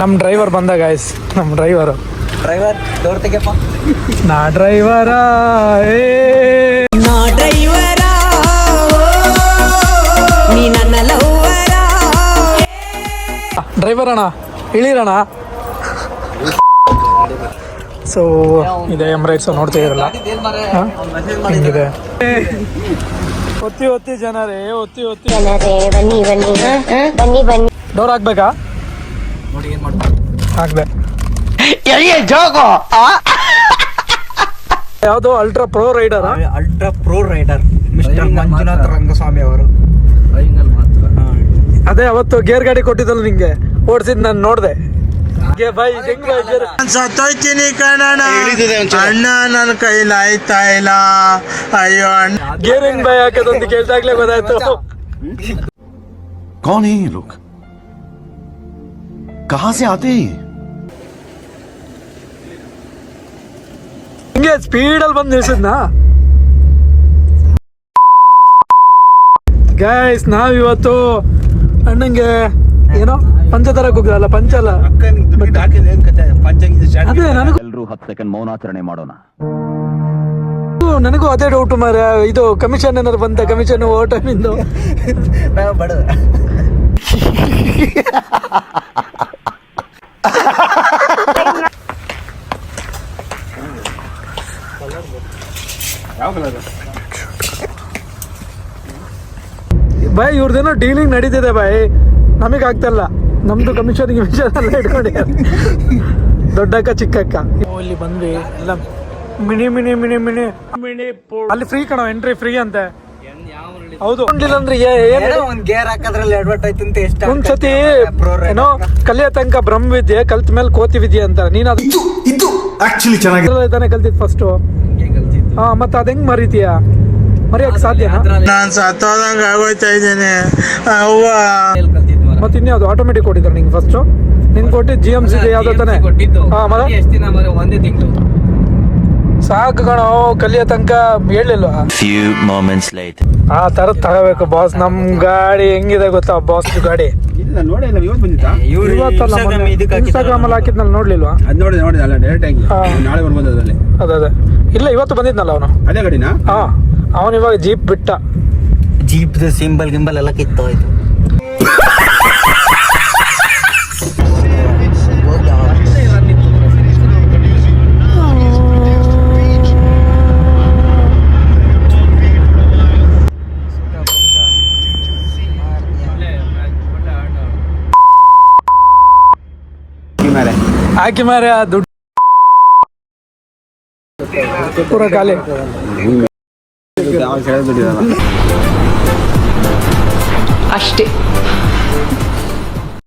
ನಮ್ಮ ಡ್ರೈವರ್ ಬಂದ ಗಾಯ್ಸ್, ನಮ್ಮ ಡ್ರೈವರ್ ಡೋರ್ ತೆಗೆಯಪ್ಪ. ನಾ ಡ್ರೈವರ ನೀ ನನ್ನ ಲವ್ವರ. ಡ್ರೈವರ್ ಅಣ್ಣ ಇಳಿರಣ್ಣ. ಸೊ ಇದೆ ಎಮ್ರೈಟ್ಸ್ ನೋಡ್ತಾ ಇದ್ರಲ್ಲ ಹಿಂಗಿದೆ. ಒತ್ತಿ ಜನರೇ ಒತ್ತಿ ಬನ್ನಿ ಬನ್ನಿ ಬನ್ನಿ ಬನ್ನಿ. ಡೋರ್ ಹಾಕ್ಬೇಕಾ? ನೋಡಿ ಏನ್ ಮಾಡ್ತಾರೆ. ಹಾಕ್ದೆ. ಯಾವ್ದು ultra pro rider? Ultra pro rider mister Manjunath Rangaswamy ಅವರು ಮಾತ್ರ. ಅದೇ ಅವತ್ತು ಗೇರ್ ಗಾಡಿ ಕೊಟ್ಟಿದ್ದಲ್ಲ ನಿಂಗೆ, ಓಡಿಸಿದ್ ನಾನು ನೋಡ್ದೆ. ಸತ್ತೋಯ್ತೀನಿ ಕಣಣ್ಣ, ಅಣ್ಣ ನನ್ನ ಕೈಲಿ ಆಯ್ತಾ ಇಲ್ಲ. ಅಯ್ಯೋ ಗೇರ್ ಹೆಂಗ್ ಬೈ ಹಾಕೋದಂತ ಕೇಳ್ದಾಗ್ಲೇ ಗೊತ್ತಾಯ್ತು. कौन है ये लोग? कहां से आते हैं? ಹಿಂಗೆ ಸ್ಪೀಡ್ ಅಲ್ಲಿ ಬಂದು ನಿಲ್ಸಿದ್ನಾ ಗೈಸ್. ನಾವಿವತ್ತು ಅಣ್ಣಂಗೆ ಏನೋ ಪಂಚ ತರಕ್ ಹೋಗಿದಲ್ಲ, ಪಂಚ ಅಲ್ಲ ಅದೇ ನನಗೂ ಎಲ್ಲರೂ 10 ಸೆಕೆಂಡ್ ಮೌನಾಚರಣೆ ಮಾಡೋಣ. ನನಗೂ ಅದೇ ಡೌಟ್ ಮಾರ. ಇದು ಕಮಿಷನ್ ಏನಾದ್ರು ಬಂತ? ಕಮಿಷನ್ ಓ ಟೈಮಿಂದು ಬಡ ಬಾಯ್ ಇವ್ರದ್ದೇನೋ ಡೀಲಿಂಗ್ ನಡೀತಿದೆ ಬಾಯ್, ನಮಗೆ ಆಗ್ತಲ್ಲ. ನಮ್ದು ಕಮಿಷನ್ ಎಲ್ಲ ಇಟ್ಕೊಂಡಿ ದೊಡ್ಡಕ್ಕ ಚಿಕ್ಕಕ್ಕ. ಇಲ್ಲಿ ಬಂದ್ವಿ ಎಲ್ಲ mini mini mini mini mini. ಅಲ್ಲಿ ಫ್ರೀ ಕಣೋ, ಎಂಟ್ರಿ ಫ್ರೀ ಅಂತೆ. ಹೌದು ಅಂದ್ರೆ ಒಂದ್ ಗೇರ್ ಹಾಕದ್ರಲ್ಲಿ ಅಡ್ವರ್ಟೈಸ್ ಅಂತ ಎಷ್ಟು ಒಂದ್ಸತಿ ಏನೋ ಕಲಿಯ ತನಕ ಬ್ರಹ್ಮವಿದ್ಯೆ, ಕಲ್ತ ಮೇಲೆ ಕೋತಿ ವಿದ್ಯೆ ಅಂತ. ನೀನ್ ಅದು ಆಕ್ಚುಲಿ ಚೆನ್ನಾಗಿ ಕಲ್ತಿದ್ ಫಸ್ಟ್. ಹಾ, ಮತ್ತೆ ಅದ್ ಹೆಂಗ್ ಮರಿತೀಯ? ಮರಿಯಕ್ ಸಾಧ್ಯ? ನಾನ್ ಸತ್ತೋದಂಗ ಆಗೋಯ್ತಾ ಇದ್ದೇನೆ ಅವ್ವ. ಮತ್ತೆ ಇನ್ಯಾವ್ದು ಆಟೋಮೆಟಿಕ್ ಕೊಟ್ಟಿದ್ರು ನಿಂಗೆ ಫಸ್ಟ್? ನಿಂಗೆ ಕೊಟ್ಟಿದ್ದು GMC ಯಾವ್ದೋ ತಾನೆ? ಹಾ, ಒಂದೇ ತಿಂಗಳು ಸಾಕು ಕಣೋ, ಕಲಿಯ ತನಕ ಹೇಳಿಲ್ವಾ? ಆ ತರ ತಗೋಬೇಕು ಬಾಸ್. ನಮ್ ಗಾಡಿ ಹೆಂಗಿದೆ ಗೊತ್ತಾ ಬಾಸ್ ಗಾಡಿ? ಇನ್ಸ್ಟಾಗ್ರಾಮ್ ಅಲ್ಲಿ ಹಾಕಿದ್ನಲ್ಲ, ನೋಡ್ಲಿಲ್ವಾ? ಅದೇ ಇಲ್ಲ, ಇವತ್ತು ಬಂದಿದ್ನಲ್ಲ ಅವನು. ಅದೇ ಗಾಡಿನ? ಹಾ, ಅವನು ಇವಾಗ ಜೀಪ್ ಬಿಟ್ಟ. ಜೀಪ್ ಸಿಂಬಲ್ ಗಿಂಬಲ್ ಎಲ್ಲ ಕಿತ್ತೋಯ್ತು. ಹಾಕಿ ಮಾರ ದುಡ್ಡು ಪೂರ ಖಾಲಿ. ಅಷ್ಟೇ.